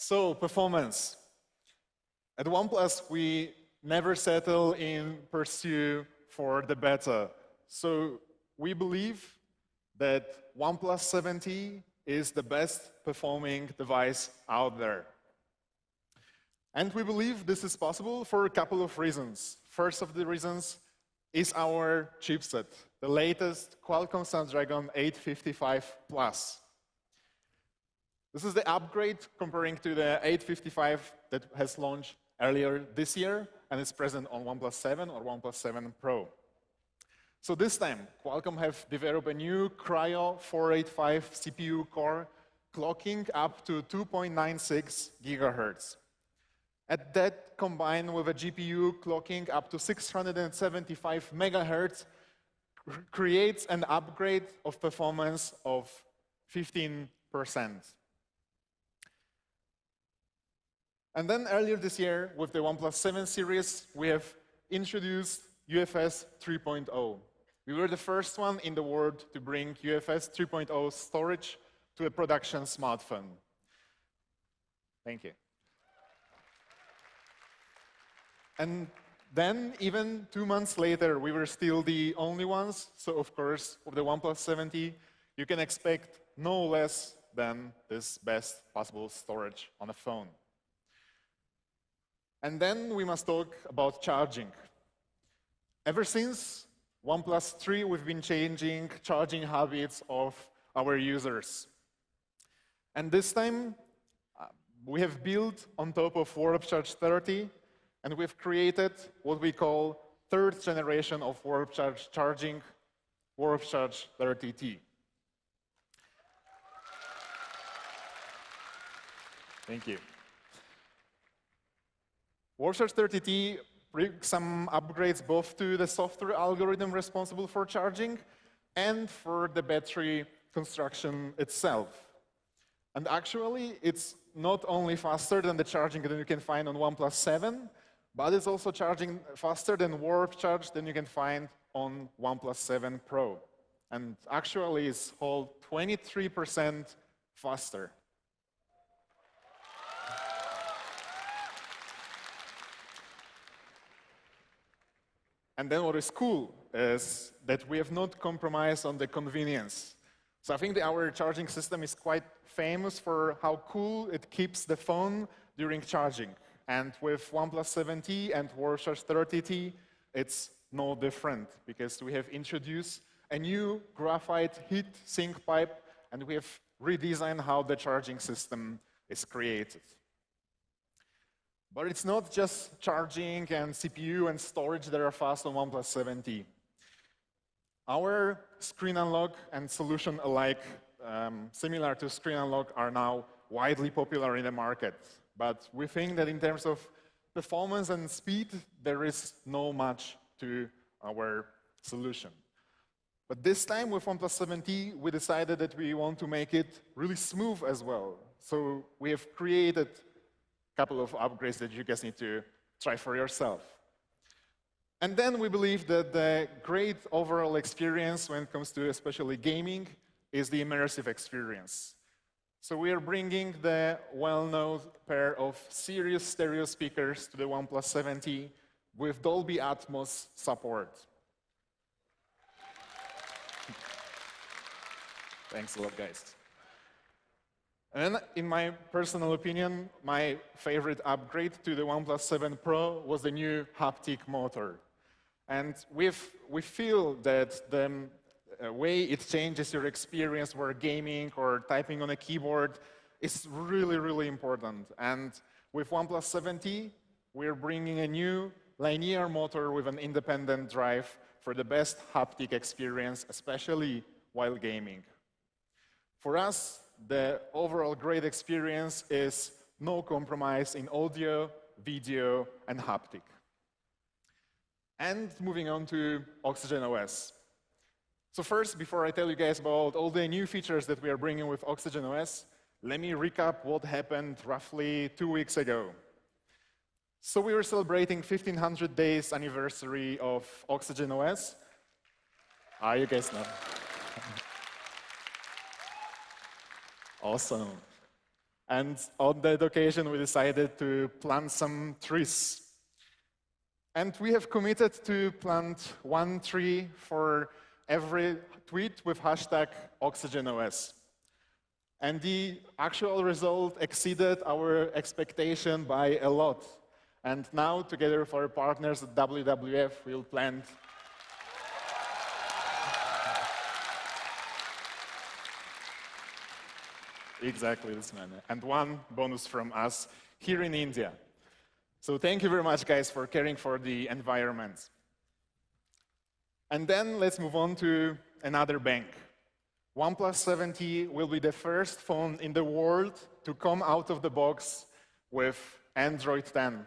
So, performance. At OnePlus, we never settle in pursuit for the better. So, we believe that OnePlus 7T is the best performing device out there. And we believe this is possible for a couple of reasons. First of the reasons is our chipset, the latest Qualcomm Snapdragon 855 Plus. This is the upgrade comparing to the 855 that has launched earlier this year and is present on OnePlus 7 or OnePlus 7 Pro. So this time, Qualcomm have developed a new Cryo 485 CPU core clocking up to 2.96 gigahertz. At that, combined with a GPU clocking up to 675 megahertz, creates an upgrade of performance of 15%. And then earlier this year, with the OnePlus 7 series, we have introduced UFS 3.0. We were the first one in the world to bring UFS 3.0 storage to a production smartphone. Thank you. And then, even 2 months later, we were still the only ones. So, of course, with the OnePlus 7T, you can expect no less than this best possible storage on a phone. And then we must talk about charging. Ever since OnePlus 3, we've been changing charging habits of our users. And this time, we have built on top of Warp Charge 30, and we've created what we call third generation of Warp Charge charging, Warp Charge 30T. Thank you. Warp Charge 30T brings some upgrades both to the software algorithm responsible for charging and for the battery construction itself. And actually, it's not only faster than the charging that you can find on OnePlus 7, but it's also charging faster than Warp Charge than you can find on OnePlus 7 Pro. And actually, it's whole 23% faster. And then what is cool is that we have not compromised on the convenience. So I think that our charging system is quite famous for how cool it keeps the phone during charging. And with OnePlus 7T and Warp Charge 30T, it's no different, because we have introduced a new graphite heat sink pipe, and we have redesigned how the charging system is created. But it's not just charging and CPU and storage that are fast on OnePlus 7T. Our screen unlock and solution alike, similar to screen unlock, are now widely popular in the market. But we think that in terms of performance and speed, there is no much to our solution. But this time with OnePlus 7T, we decided that we want to make it really smooth as well. So we have created a couple of upgrades that you guys need to try for yourself. And then we believe that the great overall experience when it comes to especially gaming is the immersive experience. So we are bringing the well-known pair of Sirius stereo speakers to the OnePlus 7T with Dolby Atmos support. Thanks a lot, guys. And in my personal opinion, my favorite upgrade to the OnePlus 7 Pro was the new haptic motor. And we feel that the way it changes your experience where gaming or typing on a keyboard is really, really important. And with OnePlus 7T, we're bringing a new linear motor with an independent drive for the best haptic experience, especially while gaming. For us, the overall great experience is no compromise in audio, video, and haptic. And moving on to Oxygen OS. So first, before I tell you guys about all the new features that we are bringing with Oxygen OS, let me recap what happened roughly 2 weeks ago. So we were celebrating 1500 days anniversary of Oxygen OS. You guys know. Awesome. And on that occasion, we decided to plant some trees. And we have committed to plant 1 tree for every tweet with hashtag OxygenOS. And the actual result exceeded our expectation by a lot. And now, together with our partners at WWF, we'll plant exactly this many. And 1 bonus from us here in India. So thank you very much, guys, for caring for the environment. And then let's move on to another bank. OnePlus 7T will be the first phone in the world to come out of the box with Android 10.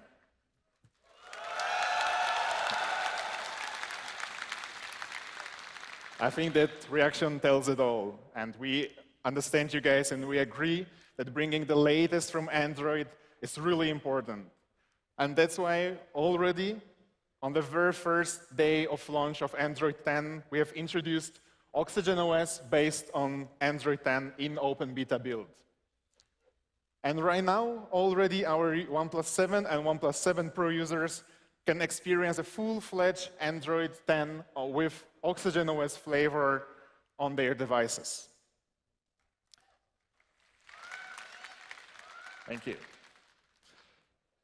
I think that reaction tells it all. And we understand you guys, and we agree that bringing the latest from Android is really important. And that's why already, on the very first day of launch of Android 10, we have introduced OxygenOS based on Android 10 in open beta build. And right now, already our OnePlus 7 and OnePlus 7 Pro users can experience a full-fledged Android 10 with OxygenOS flavor on their devices. Thank you.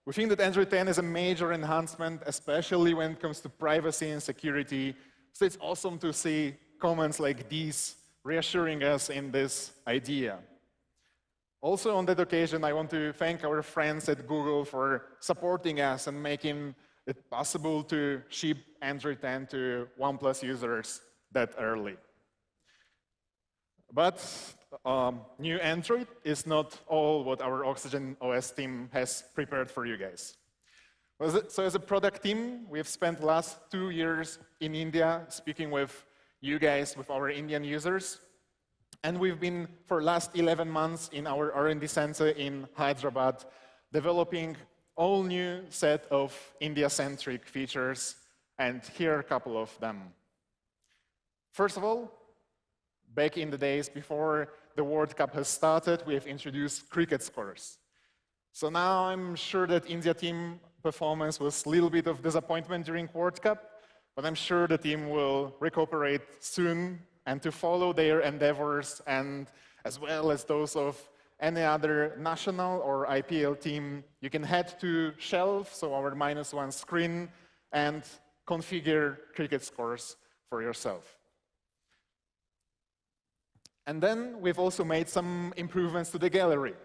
We think that Android 10 is a major enhancement, especially when it comes to privacy and security. So it's awesome to see comments like these reassuring us in this idea. Also, on that occasion, I want to thank our friends at Google for supporting us and making it possible to ship Android 10 to OnePlus users that early. But new Android is not all what our OxygenOS team has prepared for you guys. So as a product team, we have spent the last 2 years in India speaking with you guys, with our Indian users. And we've been, for the last 11 months, in our R&D center in Hyderabad, developing all new set of India-centric features. And here are a couple of them. First of all, back in the days before the World Cup has started, we have introduced cricket scores. So now I'm sure that India team performance was a little bit of disappointment during World Cup, but I'm sure the team will recuperate soon and to follow their endeavors, and as well as those of any other national or IPL team, you can head to Shelf, so our -1 screen, and configure cricket scores for yourself. And then we've also made some improvements to the gallery.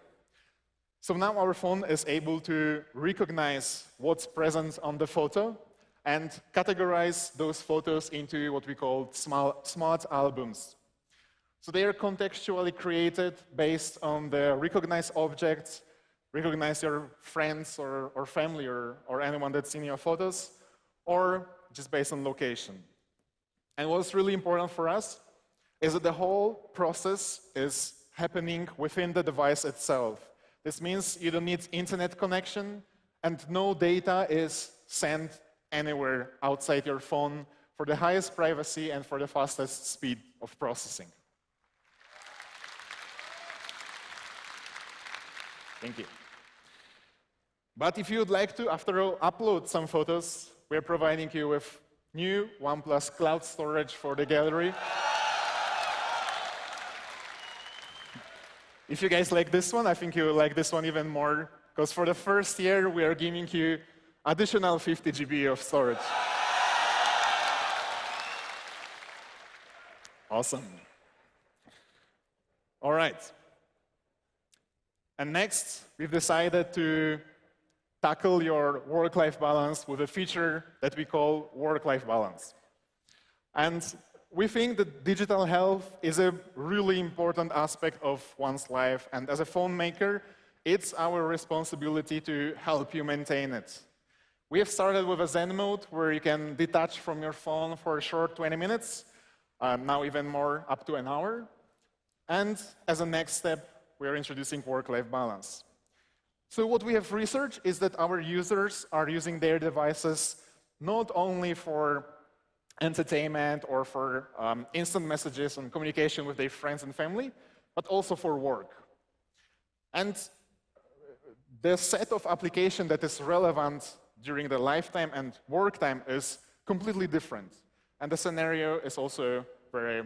So now our phone is able to recognize what's present on the photo and categorize those photos into what we call smart albums. So they are contextually created based on the recognized objects, recognize your friends or family or anyone that's in your photos, or just based on location. And what's really important for us is that the whole process is happening within the device itself. This means you don't need internet connection, and no data is sent anywhere outside your phone for the highest privacy and for the fastest speed of processing. Thank you. But if you would like to, after all, upload some photos, we're providing you with new OnePlus cloud storage for the gallery. If you guys like this one, I think you will like this one even more, because for the first year, we are giving you additional 50 GB of storage. Awesome. All right. And next, we've decided to tackle your work-life balance with a feature that we call WorkLife Balance. And we think that digital health is a really important aspect of one's life, and as a phone maker, it's our responsibility to help you maintain it. We have started with a Zen mode where you can detach from your phone for a short 20 minutes, now even more, up to an hour. And as a next step, we are introducing work-life balance. So what we have researched is that our users are using their devices not only for entertainment or for instant messages and communication with their friends and family, but also for work. And the set of application that is relevant during the lifetime and work time is completely different. And the scenario is also very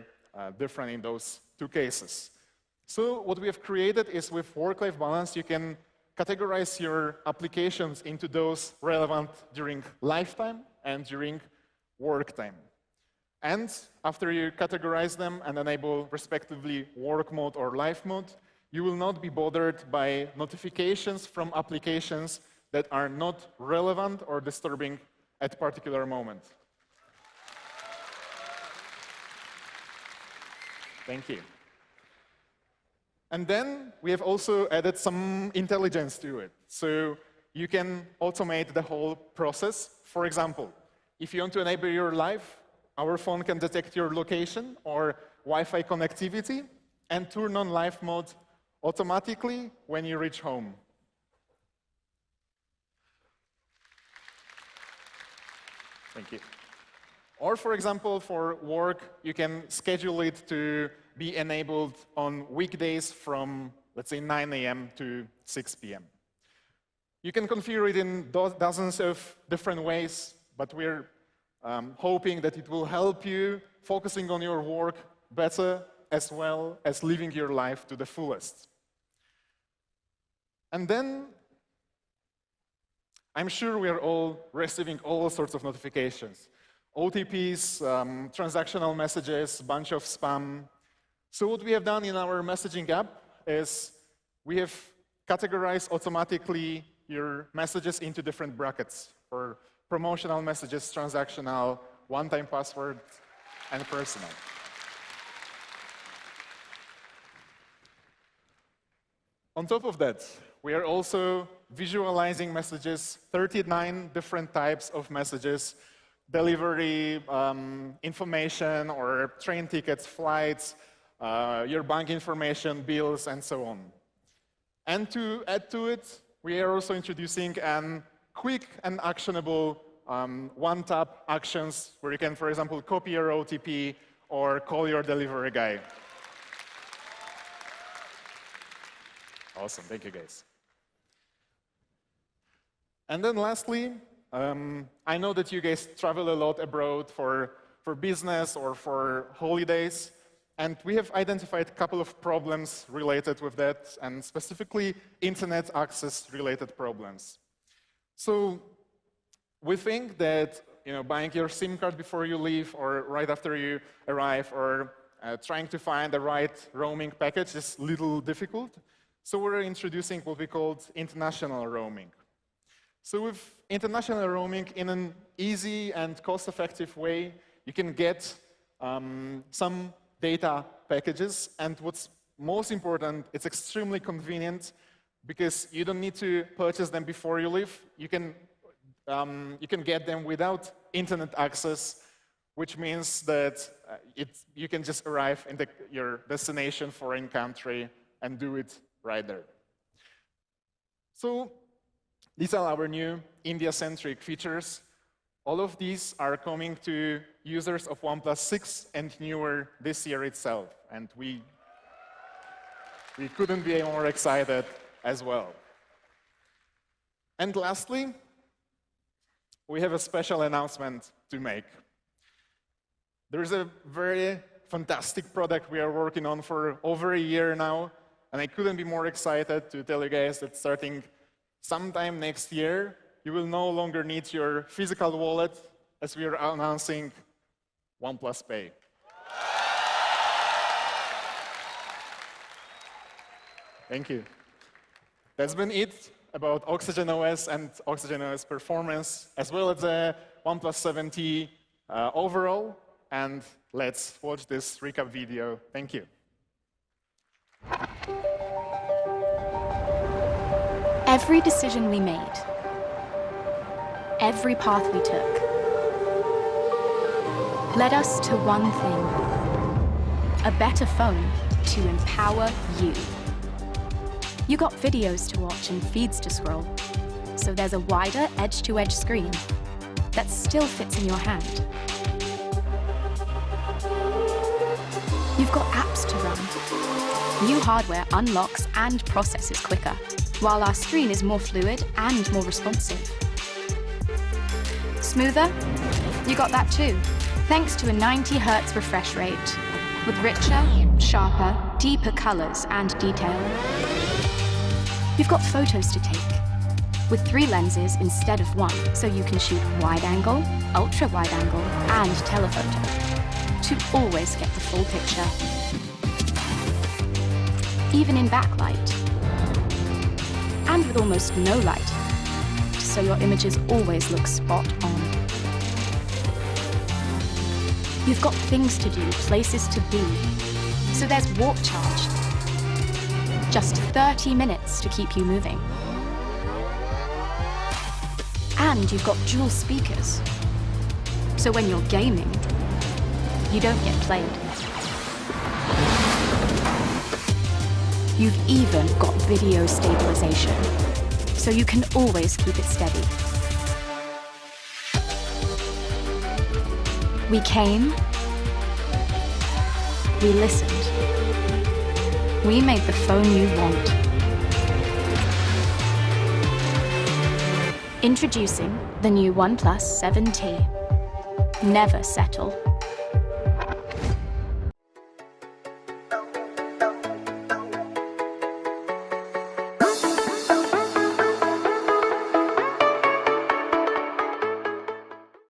different in those two cases. So what we have created is with work-life balance, you can categorize your applications into those relevant during lifetime and during work time. And after you categorize them and enable respectively work mode or life mode, you will not be bothered by notifications from applications that are not relevant or disturbing at a particular moment. Thank you. And then we have also added some intelligence to it. So you can automate the whole process. For example, if you want to enable your life, our phone can detect your location or Wi-Fi connectivity and turn on live mode automatically when you reach home. Thank you. Or, for example, for work, you can schedule it to be enabled on weekdays from, let's say, 9 a.m. to 6 p.m. You can configure it in dozens of different ways, but we're hoping that it will help you focusing on your work better, as well as living your life to the fullest. And then, I'm sure we are all receiving all sorts of notifications. OTPs, transactional messages, bunch of spam. So what we have done in our messaging app is we have categorized automatically your messages into different brackets for promotional messages, transactional, one-time password, and personal. On top of that, we are also visualizing messages, 39 different types of messages, delivery information or train tickets, flights, your bank information, bills, and so on. And to add to it, we are also introducing quick and actionable one-tap actions where you can, for example, copy your OTP or call your delivery guy. Awesome, thank you guys. And then lastly, I know that you guys travel a lot abroad for business or for holidays, and we have identified a couple of problems related with that, and specifically internet access related problems. So we think that buying your SIM card before you leave or right after you arrive or trying to find the right roaming package is a little difficult. So we're introducing what we call international roaming. So with international roaming, in an easy and cost-effective way, you can get some data packages. And what's most important, it's extremely convenient because you don't need to purchase them before you leave. You can get them without internet access, which means that you can just arrive in your destination foreign country and do it right there. So these are our new India-centric features. All of these are coming to users of OnePlus 6 and newer this year itself. And we couldn't be more excited as well. And lastly, we have a special announcement to make. There's a very fantastic product we are working on for over a year now, and I couldn't be more excited to tell you guys that starting sometime next year, you will no longer need your physical wallet, as we are announcing OnePlus Pay. Thank you. That's been it about Oxygen OS and Oxygen OS performance, as well as the OnePlus 7T overall. And let's watch this recap video. Thank you. Every decision we made, every path we took, led us to one thing: a better phone to empower you. You got videos to watch and feeds to scroll, so there's a wider edge-to-edge screen that still fits in your hand. You've got apps to run. New hardware unlocks and processes quicker. while our screen is more fluid and more responsive. Smoother? You got that too, thanks to a 90 Hz refresh rate, with richer, sharper, deeper colors and detail. You've got photos to take, with 3 lenses instead of 1, so you can shoot wide angle, ultra wide angle, and telephoto, to always get the full picture. Even in backlight, and with almost no light, so your images always look spot on. You've got things to do, places to be, so there's Warp Charge. Just 30 minutes to keep you moving. And you've got dual speakers, so when you're gaming, you don't get played. You've even got video stabilization, so you can always keep it steady. We came, we listened, we made the phone you want. Introducing the new OnePlus 7T. Never settle.